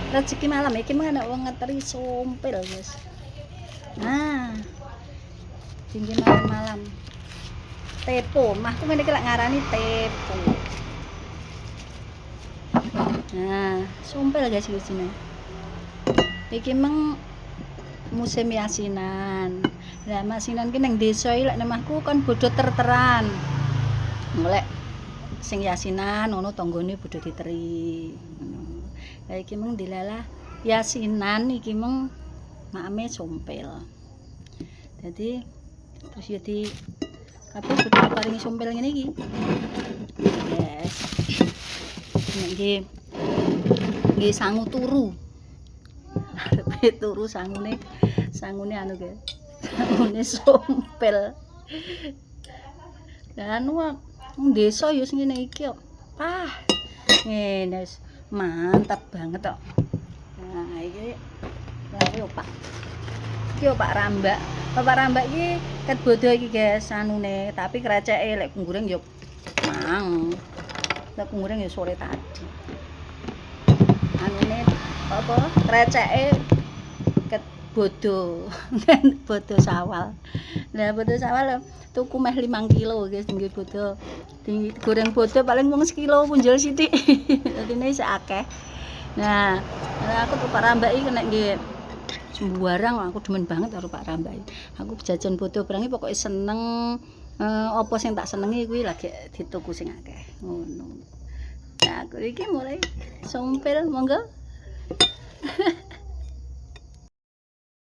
rezeki malam iki mah ana wong ngeteri sumpil, guys. Nah, tinggi malam-malam. Tepo, mahku ngene iki lak ngarani tepo. Nah, sumpil guys di sini. Iki meng musim yasinan. Lah yasinan ki nang desa iki lek nemahku kon bodho terteran. Golek sing yasinan ngono tanggane bodho diteri. Ngono. Lah iki meng dilalah yasinan iki meng makame sumpil. Jadi terus ya di kabeh bodho paringi sumpil ngene iki. Yes. Nek nggih sangu turu. Turu sangune anu ge. Sangune sumpil. Dan wong desa ya sing ngene iki kok. Pah. Ngene mantap banget kok. Nah, iki lha Pak. Iki Pak Rambak. Bapak Rambak iki ket bodho iki guys anune, tapi kreceke lek kunggureng ya mang. Lek kunggureng ya sore tadi. Anune apa kreceke ket bodho. Bodho sawal. Lah bodho sawal tuku meh 5 kilo guys nggih bodho. Digoreng bodho paling wong sekilo punjul sithik. Dadine isih akeh. Nah, aku tuh Pak Rambak iki nek nggih sembarang aku demen banget karo Pak Rambak. Aku jajan bodho barang pokoke seneng apa sing tak senengi kuwi lagi dituku sing akeh. Ngono. Nah, aku iki mulai sumpil monggo.